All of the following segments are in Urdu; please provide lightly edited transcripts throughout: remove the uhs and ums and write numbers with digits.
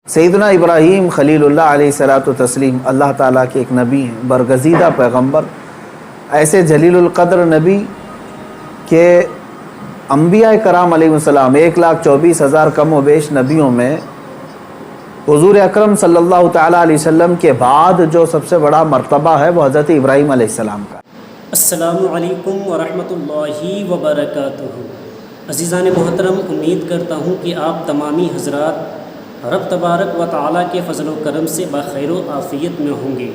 سیدنا ابراہیم خلیل اللہ علیہ الصلوۃ والتسلیم اللہ تعالیٰ کے ایک نبی ہیں، برگزیدہ پیغمبر، ایسے جلیل القدر نبی کہ انبیاء کرام علیہ السلام 1,24,000 کم و بیش نبیوں میں حضور اکرم صلی اللہ تعالیٰ علیہ وسلم کے بعد جو سب سے بڑا مرتبہ ہے وہ حضرت ابراہیم علیہ السلام کا۔ السلام علیکم ورحمۃ اللہ وبرکاتہ۔ عزیزان محترم، امید کرتا ہوں کہ آپ تمامی حضرات رب تبارک و تعالیٰ کے فضل و کرم سے بخیر و عافیت میں ہوں گے۔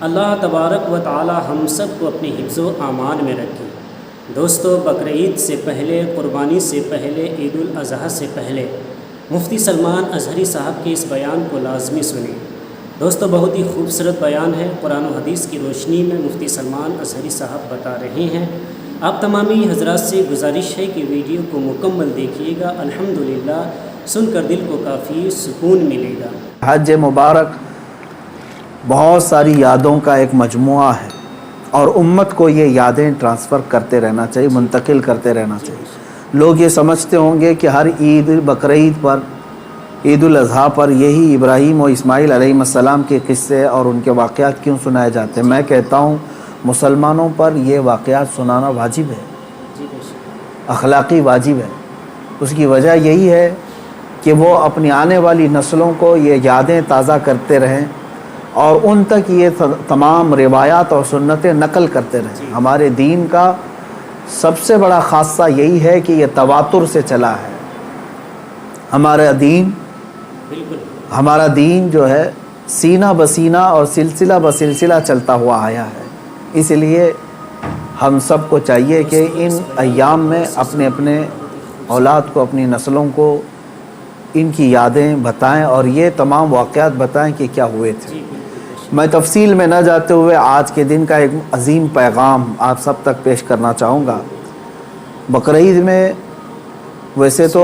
اللہ تبارک و تعالیٰ ہم سب کو اپنے حفظ و امان میں رکھے۔ دوستو، بقرعید سے پہلے، قربانی سے پہلے، عید الاضحیٰ سے پہلے مفتی سلمان اظہری صاحب کے اس بیان کو لازمی سنیں۔ دوستو، بہت ہی خوبصورت بیان ہے، قرآن و حدیث کی روشنی میں مفتی سلمان اظہری صاحب بتا رہے ہیں۔ آپ تمامی حضرات سے گزارش ہے کہ ویڈیو کو مکمل دیکھیے گا، الحمدللہ سن کر دل کو کافی سکون ملے گا۔ حج مبارک بہت ساری یادوں کا ایک مجموعہ ہے اور امت کو یہ یادیں ٹرانسفر کرتے رہنا چاہیے، منتقل کرتے رہنا چاہیے۔ لوگ یہ سمجھتے ہوں گے کہ ہر عید، بقرعید پر، عید الاضحیٰ پر یہی ابراہیم و اسماعیل علیہ السلام کے قصے اور ان کے واقعات کیوں سنائے جاتے ہیں۔ میں کہتا ہوں مسلمانوں پر یہ واقعات سنانا واجب ہے، اخلاقی واجب ہے۔ اس کی وجہ یہی ہے کہ وہ اپنی آنے والی نسلوں کو یہ یادیں تازہ کرتے رہیں اور ان تک یہ تمام روایات اور سنتیں نقل کرتے رہیں۔ ہمارے دین کا سب سے بڑا خاصہ یہی ہے کہ یہ تواتر سے چلا ہے۔ ہمارا دین جو ہے سینہ بسینہ اور سلسلہ بسلسلہ چلتا ہوا آیا ہے۔ اس لیے ہم سب کو چاہیے کہ ان ایام میں اپنے اپنے اولاد کو، اپنی نسلوں کو ان کی یادیں بتائیں اور یہ تمام واقعات بتائیں کہ کیا ہوئے تھے۔ میں تفصیل میں نہ جاتے ہوئے آج کے دن کا ایک عظیم پیغام آپ سب تک پیش کرنا چاہوں گا۔ بقرعید میں ویسے تو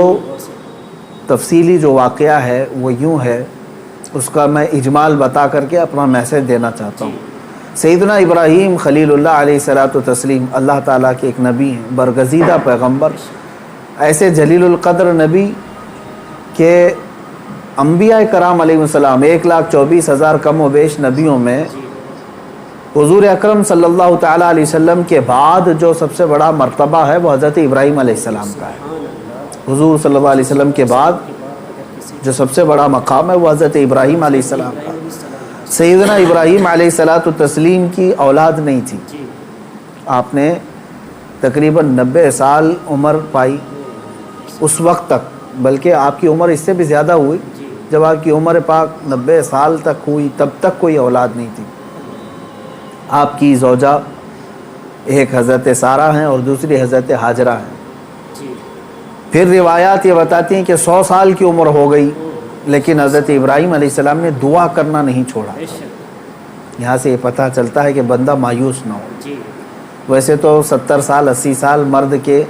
تفصیلی جو واقعہ ہے وہ یوں ہے، اس کا میں اجمال بتا کر کے اپنا میسج دینا چاہتا ہوں۔ سیدنا ابراہیم خلیل اللہ علیہ الصلوۃ والتسلیم اللہ تعالیٰ کے ایک نبی ہیں، برگزیدہ پیغمبر، ایسے جلیل القدر نبی کہ انبیاء کرام علیہ السلام 1,24,000 کم و بیش نبیوں میں حضور اکرم صلی اللہ تعالیٰ علیہ وسلم کے بعد جو سب سے بڑا مرتبہ ہے وہ حضرت ابراہیم علیہ السلام کا ہے۔ حضور صلی اللہ علیہ وسلم کے بعد جو سب سے بڑا مقام ہے وہ حضرت ابراہیم علیہ السلام کا۔ سیدنا ابراہیم علیہ الصلوۃ والتسلیم کی اولاد نہیں تھی۔ آپ نے تقریباً 90 سال عمر پائی اس وقت تک، بلکہ آپ کی عمر اس سے بھی زیادہ ہوئی۔ جب آپ کی عمر پاک 90 سال تک ہوئی تب تک کوئی اولاد نہیں تھی۔ آپ کی زوجہ ایک حضرت سارہ ہیں اور دوسری حضرت ہاجرہ ہیں۔ پھر روایات یہ بتاتی ہیں کہ 100 سال کی عمر ہو گئی لیکن حضرت ابراہیم علیہ السلام نے دعا کرنا نہیں چھوڑا۔ یہاں سے یہ پتہ چلتا ہے کہ بندہ مایوس نہ ہو۔ ویسے تو 70 سال 80 سال مرد کے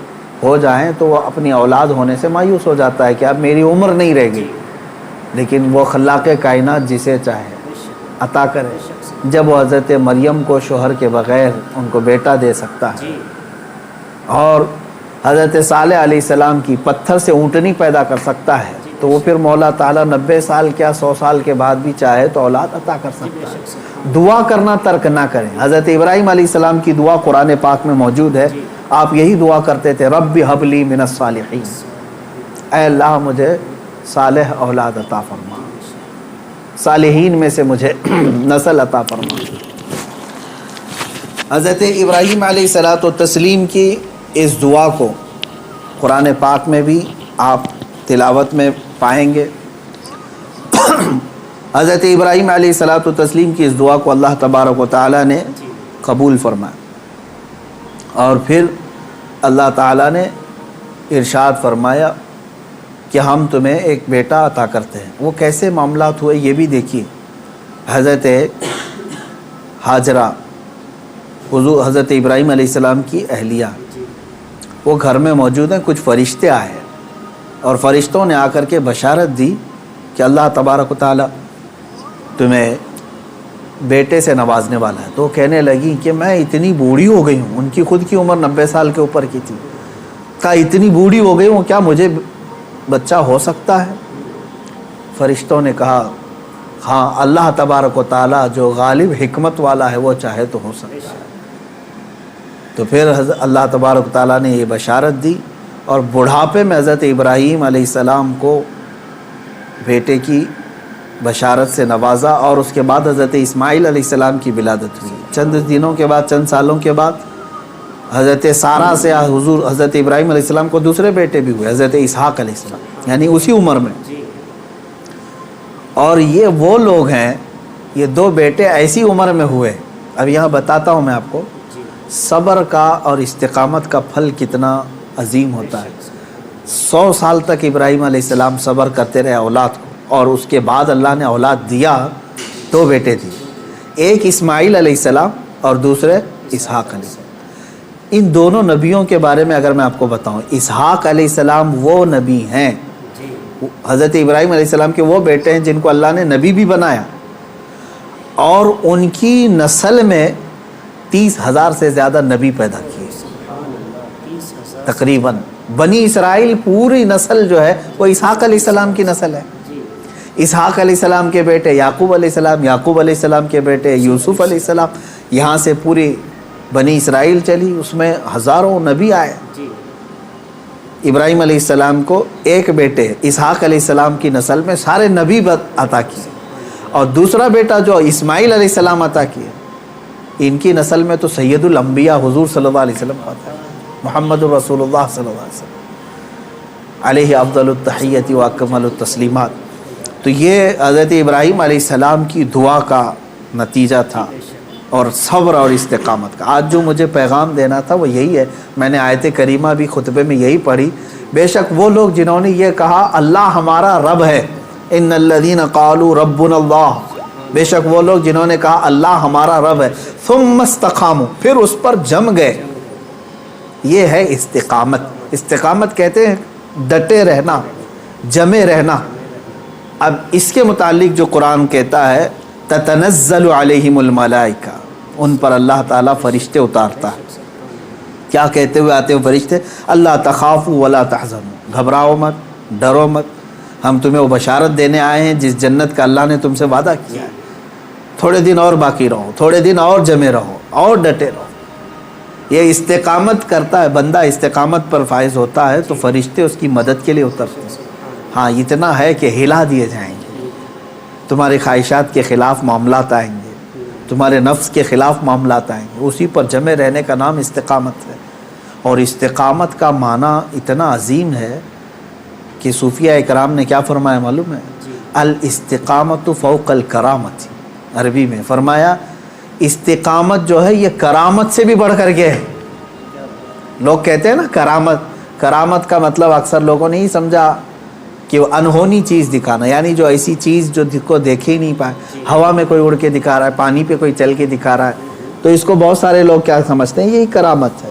ہو جائیں تو وہ اپنی اولاد ہونے سے مایوس ہو جاتا ہے کہ اب میری عمر نہیں رہ گئی، لیکن وہ خلاق کائنات جسے چاہے عطا کرے۔ جب وہ حضرت مریم کو شوہر کے بغیر ان کو بیٹا دے سکتا ہے اور حضرت صالح علیہ السلام کی پتھر سے اونٹنی پیدا کر سکتا ہے، تو وہ پھر مولا تعالیٰ 90 سال کیا 100 سال کے بعد بھی چاہے تو اولاد عطا کر سکتا ہے۔ دعا کرنا ترک نہ کریں۔ حضرت ابراہیم علیہ السلام کی دعا قرآن پاک میں موجود ہے۔ آپ یہی دعا کرتے تھے، رب ھب لی من الصالحین، اے اللہ مجھے صالح اولاد عطا فرما، صالحین میں سے مجھے نسل عطا فرما۔ حضرت ابراہیم علیہ الصلوۃ والتسلیم کی اس دعا کو قرآن پاک میں بھی آپ تلاوت میں پائیں گے۔ حضرت ابراہیم علیہ الصلوۃ والتسلیم کی اس دعا کو اللہ تبارک و تعالیٰ نے قبول فرمایا اور پھر اللہ تعالیٰ نے ارشاد فرمایا کہ ہم تمہیں ایک بیٹا عطا کرتے ہیں۔ وہ کیسے معاملات ہوئے یہ بھی دیکھیے۔ حضرت ہاجرہ حضرت ابراہیم علیہ السلام کی اہلیہ، وہ گھر میں موجود ہیں، کچھ فرشتے آئے اور فرشتوں نے آ کر کے بشارت دی کہ اللہ تبارک و تعالیٰ تمہیں بیٹے سے نوازنے والا ہے۔ تو وہ کہنے لگی کہ میں اتنی بوڑھی ہو گئی ہوں، ان کی خود کی عمر 90 سال کے اوپر کی تھی، کہا اتنی بوڑھی ہو گئی ہوں، کیا مجھے بچہ ہو سکتا ہے؟ فرشتوں نے کہا ہاں اللہ تبارک و تعالیٰ جو غالب حکمت والا ہے وہ چاہے تو ہو سکتا ہے۔ تو پھر اللہ تبارک و تعالیٰ نے یہ بشارت دی اور بڑھاپے میں حضرت ابراہیم علیہ السلام کو بیٹے کی بشارت سے نوازا، اور اس کے بعد حضرت اسماعیل علیہ السلام کی ولادت ہوئی۔ چند دنوں کے بعد، چند سالوں کے بعد حضرت سارہ سے حضور حضرت ابراہیم علیہ السلام کو دوسرے بیٹے بھی ہوئے، حضرت اسحاق علیہ السلام، یعنی اسی عمر میں۔ اور یہ وہ لوگ ہیں، یہ دو بیٹے ایسی عمر میں ہوئے۔ اب یہاں بتاتا ہوں میں آپ کو صبر کا اور استقامت کا پھل کتنا عظیم ہوتا ہے۔ 100 سال تک ابراہیم علیہ السلام صبر کرتے رہے اولاد کو، اور اس کے بعد اللہ نے اولاد دیا، 2 بیٹے دیے، ایک اسماعیل علیہ السلام اور دوسرے اسحاق علیہ السلام۔ ان دونوں نبیوں کے بارے میں اگر میں آپ کو بتاؤں، اسحاق علیہ السلام وہ نبی ہیں، حضرت ابراہیم علیہ السلام کے وہ بیٹے ہیں جن کو اللہ نے نبی بھی بنایا، اور ان کی نسل میں 30,000 سے زیادہ نبی پیدا کیے تقریباً۔ بنی اسرائیل پوری نسل جو ہے وہ اسحاق علیہ السلام کی نسل ہے۔ اسحاق علیہ السلام کے بیٹے یعقوب علیہ السلام، یعقوب علیہ السلام کے بیٹے یوسف علیہ السلام، یہاں سے پوری بنی اسرائیل چلی، اس میں ہزاروں نبی آئے۔ ابراہیم علیہ السلام کو ایک بیٹے اسحاق علیہ السلام کی نسل میں سارے نبی عطا کیے، اور دوسرا بیٹا جو اسماعیل علیہ السلام عطا کیے، ان کی نسل میں تو سید الانبیاء حضور صلی اللہ علیہ وسلم آتا ہے، محمد رسول اللہ صلی اللہ علیہ وسلم علیہ افضل التحیت و اکمل التسلیمات۔ تو یہ حضرت ابراہیم علیہ السلام کی دعا کا نتیجہ تھا، اور صبر اور استقامت کا۔ آج جو مجھے پیغام دینا تھا وہ یہی ہے، میں نے آیت کریمہ بھی خطبے میں یہی پڑھی۔ بے شک وہ لوگ جنہوں نے یہ کہا اللہ ہمارا رب ہے، ان الذین قالوا ربنا اللہ، بے شک وہ لوگ جنہوں نے کہا اللہ ہمارا رب ہے، ثم استقاموا، پھر اس پر جم گئے، یہ ہے استقامت۔ استقامت کہتے ہیں ڈٹے رہنا، جمے رہنا۔ اب اس کے متعلق جو قرآن کہتا ہے تتنزل علیہم الملائکہ، ان پر اللہ تعالیٰ فرشتے اتارتا ہے۔ کیا کہتے ہوئے آتے ہیں فرشتے؟ اللہ تخافوا ولا تحزنوا، گھبراؤ مت، ڈرو مت، ہم تمہیں وہ بشارت دینے آئے ہیں جس جنت کا اللہ نے تم سے وعدہ کیا ہے۔ تھوڑے دن اور باقی رہو، تھوڑے دن اور جمے رہو، اور ڈٹے رہو۔ یہ استقامت کرتا ہے بندہ، استقامت پر فائز ہوتا ہے تو فرشتے اس کی مدد کے لیے اترتے ہیں۔ ہاں اتنا ہے کہ ہلا دیے جائیں گے، تمہاری خواہشات کے خلاف معاملات آئیں گے، تمہارے نفس کے خلاف معاملات آئیں گے، اسی پر جمے رہنے کا نام استقامت ہے۔ اور استقامت کا معنی اتنا عظیم ہے کہ صوفیہ اکرام نے کیا فرمایا معلوم ہے؟ الاستقامت فوق الکرامت، عربی میں فرمایا استقامت جو ہے یہ کرامت سے بھی بڑھ کر کے ہے۔ لوگ کہتے ہیں نا کرامت، کرامت کا مطلب اکثر لوگوں نے ہی سمجھا کہ وہ انہونی چیز دکھانا، یعنی جو ایسی چیز جو کو دیکھ ہی نہیں پائے، ہوا میں کوئی اڑ کے دکھا رہا ہے، پانی پہ کوئی چل کے دکھا رہا ہے، تو اس کو بہت سارے لوگ کیا سمجھتے ہیں؟ یہی کرامت ہے،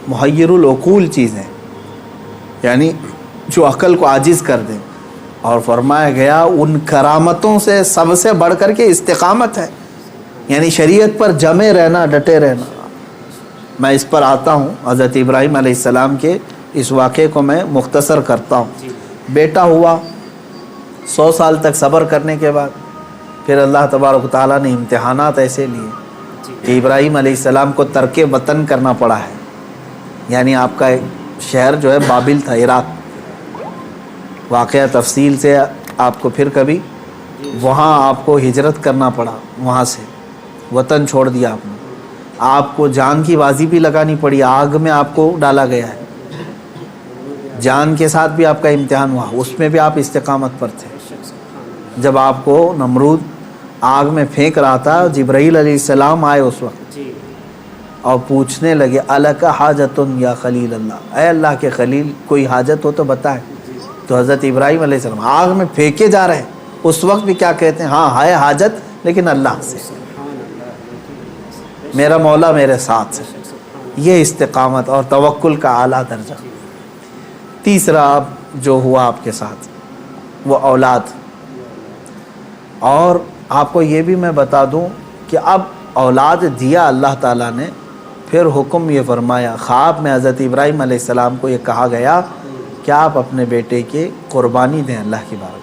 محیر العقول چیزیں، یعنی جو عقل کو عاجز کر دیں۔ اور فرمایا گیا ان کرامتوں سے سب سے بڑھ کر کے استقامت ہے، یعنی شریعت پر جمے رہنا، ڈٹے رہنا۔ میں اس پر آتا ہوں، حضرت ابراہیم علیہ السلام کے اس واقعے کو میں مختصر کرتا ہوں۔ بیٹا ہوا، 100 سال تک صبر کرنے کے بعد پھر اللہ تبارک و تعالیٰ نے امتحانات ایسے لیے کہ ابراہیم علیہ السلام کو ترک وطن کرنا پڑا ہے، یعنی آپ کا ایک شہر جو ہے بابل تھا، عراق۔ واقعہ تفصیل سے آپ کو پھر کبھی، وہاں آپ کو ہجرت کرنا پڑا، وہاں سے وطن چھوڑ دیا آپ نے، آپ کو جان کی بازی بھی لگانی پڑی، آگ میں آپ کو ڈالا گیا ہے، جان کے ساتھ بھی آپ کا امتحان ہوا، اس میں بھی آپ استقامت پر تھے۔ جب آپ کو نمرود آگ میں پھینک رہا تھا، جبرائیل علیہ السلام آئے اس وقت اور پوچھنے لگے الک حاجت یا خلیل اللہ، اے اللہ کے خلیل کوئی حاجت ہو تو بتائیں۔ تو حضرت ابراہیم علیہ السلام آگ میں پھینکے جا رہے ہیں، اس وقت بھی کیا کہتے ہیں؟ ہاں ہے حاجت لیکن اللہ سے، میرا مولا میرے ساتھ ہے۔ یہ استقامت اور توکل کا اعلیٰ درجہ۔ تیسرا جو ہوا آپ کے ساتھ وہ اولاد، اور آپ کو یہ بھی میں بتا دوں کہ اب اولاد دیا اللہ تعالیٰ نے، پھر حکم یہ فرمایا، خواب میں حضرت ابراہیم علیہ السلام کو یہ کہا گیا کہ آپ اپنے بیٹے کی قربانی دیں اللہ کی بارگاہ۔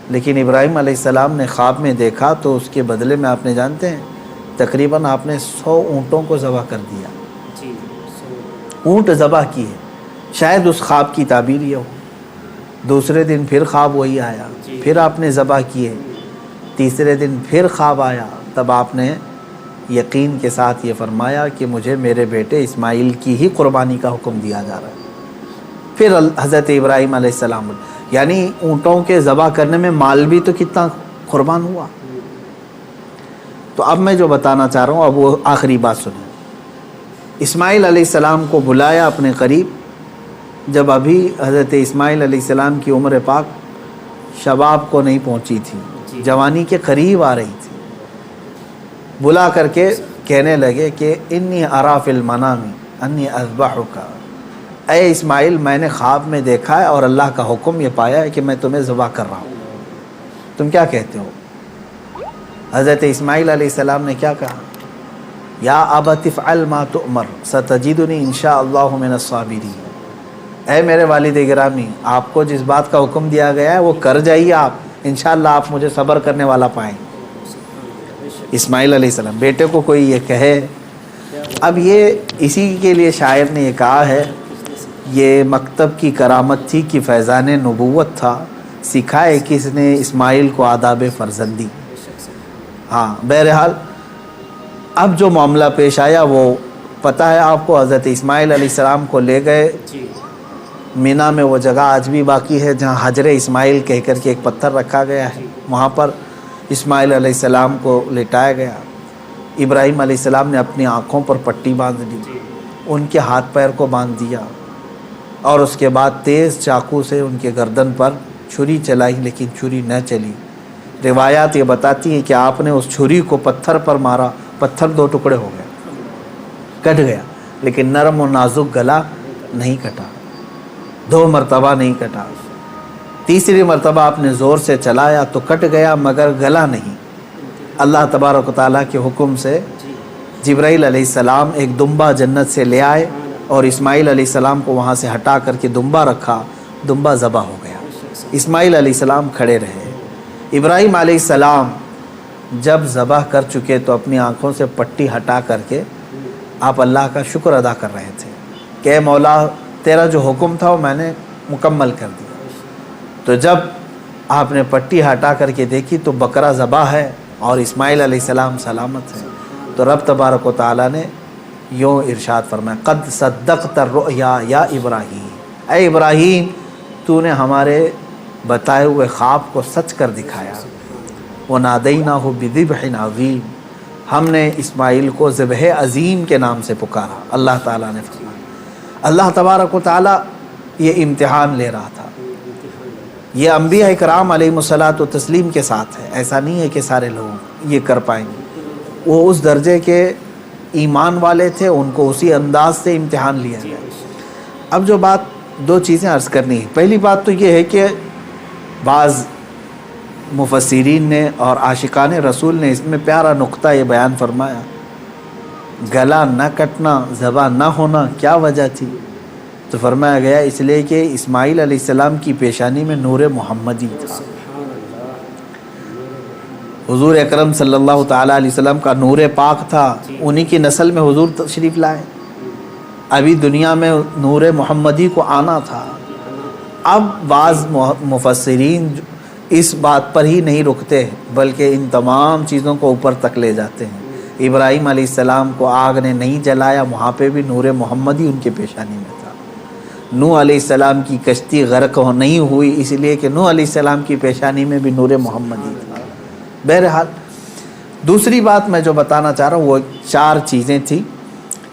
لیکن ابراہیم علیہ السلام نے خواب میں دیکھا تو اس کے بدلے میں آپ نے جانتے ہیں تقریباً آپ نے 100 اونٹوں کو ذبح کر دیا. جی اونٹ ذبح کیے. شاید اس خواب کی تعبیر یہ ہو. دوسرے دن پھر خواب وہی آیا, پھر آپ نے ذبح کیے. تیسرے دن پھر خواب آیا, تب آپ نے یقین کے ساتھ یہ فرمایا کہ مجھے میرے بیٹے اسماعیل کی ہی قربانی کا حکم دیا جا رہا ہے. پھر حضرت ابراہیم علیہ السلام, یعنی اونٹوں کے ذبح کرنے میں مال بھی تو کتنا قربان ہوا. تو اب میں جو بتانا چاہ رہا ہوں اب وہ آخری بات سنیں. اسماعیل علیہ السلام کو بلایا اپنے قریب, جب ابھی حضرت اسماعیل علیہ السلام کی عمر پاک شباب کو نہیں پہنچی تھی, جوانی کے قریب آ رہی تھی. بلا کر کے کہنے لگے کہ انی ارا فی المنام انی اذبحک, اے اسماعیل میں نے خواب میں دیکھا ہے اور اللہ کا حکم یہ پایا ہے کہ میں تمہیں ذبح کر رہا ہوں, تم کیا کہتے ہو؟ حضرت اسماعیل علیہ السلام نے کیا کہا؟ یا ابت افعل ما تؤمر ستجدنی انشاء اللہ من الصابرین. اے میرے والد گرامی, آپ کو جس بات کا حکم دیا گیا ہے وہ کر جائیے آپ, انشاءاللہ آپ مجھے صبر کرنے والا پائیں. اسماعیل علیہ السلام بیٹے کو کوئی یہ کہے. اب یہ اسی کے لیے شاعر نے یہ کہا ہے, یہ مکتب کی کرامت تھی کہ فیضان نبوت تھا, سکھائے کس نے اسماعیل کو آداب فرزندی. ہاں بہرحال اب جو معاملہ پیش آیا وہ پتہ ہے آپ کو. حضرت اسماعیل علیہ السلام کو لے گئے مینا میں, وہ جگہ آج بھی باقی ہے جہاں حجر اسماعیل کہہ کر کے ایک پتھر رکھا گیا ہے, وہاں پر اسماعیل علیہ السلام کو لٹایا گیا. ابراہیم علیہ السلام نے اپنی آنکھوں پر پٹی باندھ دی, ان کے ہاتھ پیر کو باندھ دیا, اور اس کے بعد تیز چاقو سے ان کے گردن پر چھری چلائی, لیکن چھری نہ چلی. روایات یہ بتاتی ہیں کہ آپ نے اس چھری کو پتھر پر مارا, پتھر 2 ٹکڑے ہو گئے, کٹ گیا, لیکن نرم و نازک گلا نہیں کٹا, 2 مرتبہ نہیں کٹا. تیسری مرتبہ آپ نے زور سے چلایا تو کٹ گیا مگر گلا نہیں. اللہ تبارک و تعالیٰ کے حکم سے جبرائیل علیہ السلام ایک دمبا جنت سے لے آئے اور اسماعیل علیہ السلام کو وہاں سے ہٹا کر کے دمبا رکھا, دمبا ذبح ہو گیا. اسماعیل علیہ السلام کھڑے رہے. ابراہیم علیہ السلام جب ذبح کر چکے تو اپنی آنکھوں سے پٹی ہٹا کر کے آپ اللہ کا شکر ادا کر رہے تھے کہ اے مولا تیرا جو حکم تھا وہ میں نے مکمل کر دیا. تو جب آپ نے پٹی ہٹا کر کے دیکھی تو بکرا ذبح ہے اور اسماعیل علیہ السلام سلامت ہے. تو رب تبارک و تعالیٰ نے یوں ارشاد فرمایا, قد صدقت الرؤیا یا ابراہیم, اے ابراہیم تو نے ہمارے بتائے ہوئے خواب کو سچ کر دکھایا. وَنَادَيْنَاهُ بِذِبْحٍ عَظِيمٍ, ہم نے اسماعیل کو ذبح عظیم کے نام سے پکارا. اللہ تعالیٰ نے فرمایا, اللہ تبارک و تعالیٰ یہ امتحان لے رہا تھا. یہ انبیاء اکرام علیہم الصلاۃ و تسلیم کے ساتھ ہے, ایسا نہیں ہے کہ سارے لوگ یہ کر پائیں گے. وہ اس درجے کے ایمان والے تھے, ان کو اسی انداز سے امتحان لیا گیا. اب جو بات 2 چیزیں عرض کرنی ہے. پہلی بات تو یہ ہے کہ بعض مفسرین نے اور عاشقان رسول نے اس میں پیارا نقطہ یہ بیان فرمایا, گلا نہ کٹنا, ذبح نہ ہونا, کیا وجہ تھی؟ تو فرمایا گیا اس لیے کہ اسماعیل علیہ السلام کی پیشانی میں نور محمدی تھا. حضور اکرم صلی اللہ تعالیٰ علیہ وسلم کا نور پاک تھا, انہی کی نسل میں حضور تشریف لائے. ابھی دنیا میں نور محمدی کو آنا تھا. اب بعض مفسرین اس بات پر ہی نہیں رکتے بلکہ ان تمام چیزوں کو اوپر تک لے جاتے ہیں. ابراہیم علیہ السلام کو آگ نے نہیں جلایا, وہاں پہ بھی نور محمدی ان کے پیشانی میں تھا. نوح علیہ السلام کی کشتی غرق نہیں ہوئی اس لیے کہ نوح علیہ السلام کی پیشانی میں بھی نور محمدی تھا. بہرحال دوسری بات میں جو بتانا چاہ رہا ہوں وہ 4 چیزیں تھیں.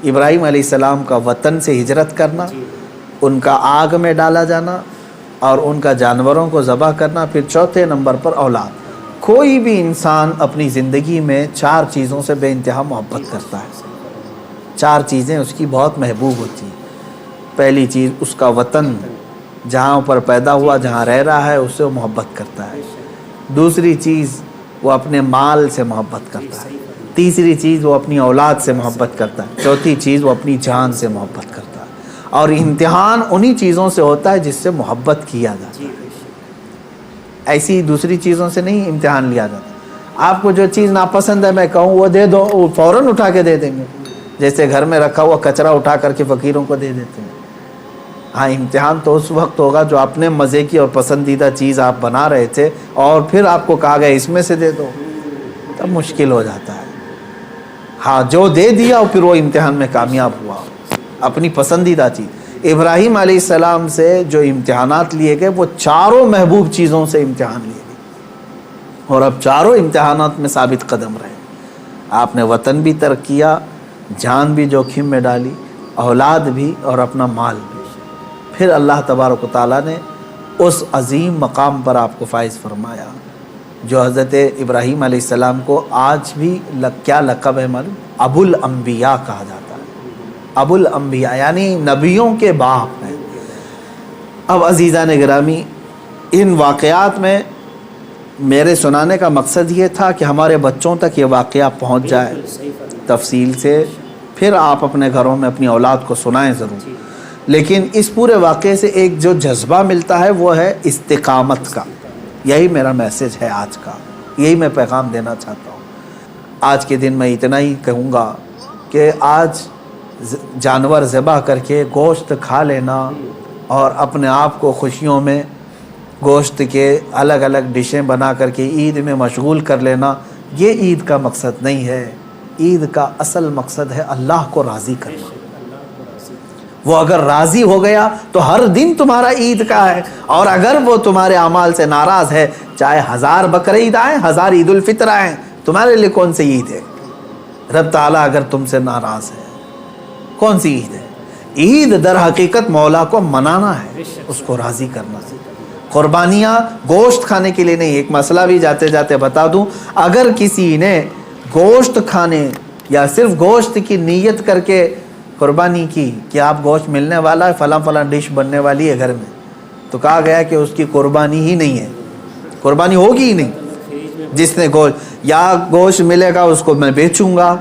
ابراہیم علیہ السلام کا وطن سے ہجرت کرنا, ان کا آگ میں ڈالا جانا, اور ان کا جانوروں کو ذبح کرنا. پھر چوتھے نمبر پر اولاد. کوئی بھی انسان اپنی زندگی میں 4 چیزوں سے بے انتہا محبت کرتا ہے. 4 چیزیں اس کی بہت محبوب ہوتی ہیں. پہلی چیز اس کا وطن, جہاں پر پیدا ہوا, جہاں رہ رہا ہے, اس سے وہ محبت کرتا ہے. دوسری چیز وہ اپنے مال سے محبت کرتا ہے. تیسری چیز وہ اپنی اولاد سے محبت کرتا ہے. چوتھی چیز وہ اپنی جان سے محبت کرتا ہے. اور امتحان انہی چیزوں سے ہوتا ہے جس سے محبت کیا جاتا ہے. ایسی دوسری چیزوں سے نہیں امتحان لیا جاتا۔ آپ کو جو چیز ناپسند ہے میں کہوں وہ دے دو، وہ فوراً اٹھا کے دے دیں گے، جیسے گھر میں رکھا ہوا کچرا اٹھا کر کے فقیروں کو دے دیتے ہیں۔ ہاں امتحان تو اس وقت ہوگا جو اپنے مزے کی اور پسندیدہ چیز آپ بنا رہے تھے اور پھر آپ کو کہا گیا اس میں سے دے دو، تب مشکل ہو جاتا ہے۔ ہاں جو دے دیا اور پھر وہ امتحان میں کامیاب ہوا، اپنی پسندیدہ چیز۔ ابراہیم علیہ السلام سے جو امتحانات لیے گئے وہ چاروں محبوب چیزوں سے امتحان لیے گئے، اور اب چاروں امتحانات میں ثابت قدم رہے۔ آپ نے وطن بھی ترک کیا، جان بھی جوخم میں ڈالی، اولاد بھی اور اپنا مال بھی، پھر اللہ تبارک و تعالیٰ نے اس عظیم مقام پر آپ کو فائز فرمایا جو حضرت ابراہیم علیہ السلام کو آج بھی کیا لقب ہے معلوم؟ ابو الانبیاء کہا جاتا ہے۔ ابو الانبیاء یعنی نبیوں کے باپ ہیں۔ اب عزیزان گرامی، ان واقعات میں میرے سنانے کا مقصد یہ تھا کہ ہمارے بچوں تک یہ واقعہ پہنچ جائے تفصیل سے، پھر آپ اپنے گھروں میں اپنی اولاد کو سنائیں ضرور۔ لیکن اس پورے واقعے سے ایک جو جذبہ ملتا ہے وہ ہے استقامت کا۔ یہی میرا میسج ہے آج کا، یہی میں پیغام دینا چاہتا ہوں۔ آج کے دن میں اتنا ہی کہوں گا کہ آج جانور ذبح کر کے گوشت کھا لینا اور اپنے آپ کو خوشیوں میں گوشت کے الگ الگ ڈشیں بنا کر کے عید میں مشغول کر لینا، یہ عید کا مقصد نہیں ہے۔ عید کا اصل مقصد ہے اللہ کو راضی کرنا۔ وہ اگر راضی ہو گیا تو ہر دن تمہارا عید کا ہے، اور اگر وہ تمہارے اعمال سے ناراض ہے، چاہے 1000 بقرعید آئیں، 1000 عید الفطر آئیں، تمہارے لیے کون سی عید ہے؟ رب تعالیٰ اگر تم سے ناراض ہے، کون سی عید ہے؟ عید در حقیقت مولا کو منانا ہے، اس کو راضی کرنا ہے۔ قربانیاں گوشت کھانے کے لیے نہیں۔ ایک مسئلہ بھی جاتے جاتے بتا دوں، اگر کسی نے گوشت کھانے یا صرف گوشت کی نیت کر کے قربانی کی کہ آپ گوشت ملنے والا ہے، فلاں فلاں ڈش بننے والی ہے گھر میں، تو کہا گیا کہ اس کی قربانی ہی نہیں ہے، قربانی ہوگی ہی نہیں۔ جس نے گوشت ملے گا اس کو میں بیچوں گا،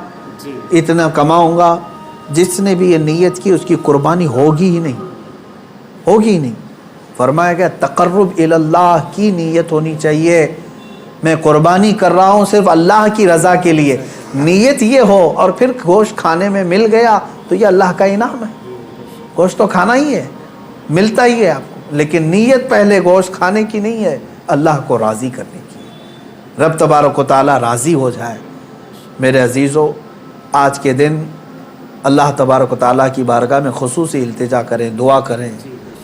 اتنا کماؤں گا، جس نے بھی یہ نیت کی اس کی قربانی ہوگی ہی نہیں، ہوگی ہی نہیں۔ فرمایا گیا تقرب الی اللہ کی نیت ہونی چاہیے، میں قربانی کر رہا ہوں صرف اللہ کی رضا کے لیے، نیت یہ ہو، اور پھر گوشت کھانے میں مل گیا تو یہ اللہ کا انعام ہے۔ گوشت تو کھانا ہی ہے، ملتا ہی ہے آپ کو، لیکن نیت پہلے گوشت کھانے کی نہیں ہے، اللہ کو راضی کرنے کی ہے، رب تبارک و تعالیٰ راضی ہو جائے۔ میرے عزیزو، آج کے دن اللہ تبارک و تعالیٰ کی بارگاہ میں خصوصی التجا کریں، دعا کریں،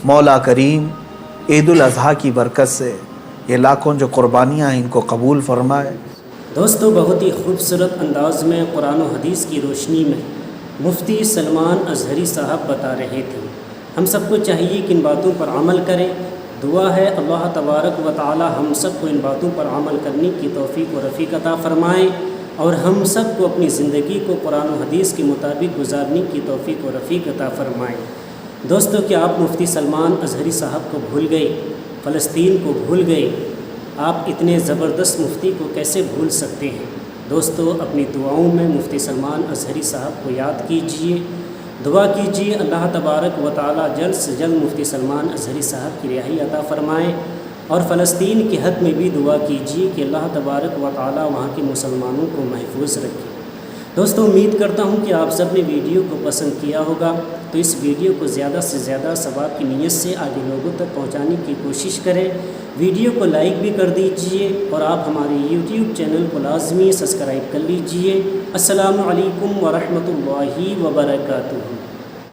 مولا کریم عید الاضحیٰ کی برکت سے یہ لاکھوں جو قربانیاں ہیں ان کو قبول فرمائے۔ دوستو، بہت ہی خوبصورت انداز میں قرآن و حدیث کی روشنی میں مفتی سلمان اظہری صاحب بتا رہے تھے۔ ہم سب کو چاہیے کہ ان باتوں پر عمل کریں۔ دعا ہے اللہ تبارک و تعالی ہم سب کو ان باتوں پر عمل کرنے کی توفیق و رفیق عطا فرمائیں، اور ہم سب کو اپنی زندگی کو قرآن و حدیث کے مطابق گزارنے کی توفیق و رفیق عطا فرمائیں۔ دوستو، کیا آپ مفتی سلمان اظہری صاحب کو بھول گئے؟ فلسطین کو بھول گئے؟ آپ اتنے زبردست مفتی کو کیسے بھول سکتے ہیں؟ دوستو، اپنی دعاؤں میں مفتی سلمان اظہری صاحب کو یاد کیجئے، دعا کیجئے اللہ تبارک و تعالی جلد سے جلد مفتی سلمان اظہری صاحب کی رہائی عطا فرمائیں، اور فلسطین کے حق میں بھی دعا کیجئے کہ اللہ تبارک و تعالی وہاں کے مسلمانوں کو محفوظ رکھے۔ دوستو، امید کرتا ہوں کہ آپ سب نے ویڈیو کو پسند کیا ہوگا، تو اس ویڈیو کو زیادہ سے زیادہ ثواب کی نیت سے آگے لوگوں تک پہنچانے کی کوشش کریں۔ ویڈیو کو لائک بھی کر دیجئے، اور آپ ہمارے یوٹیوب چینل کو لازمی سبسکرائب کر لیجئے۔ السلام علیکم ورحمۃ اللہ وبرکاتہ۔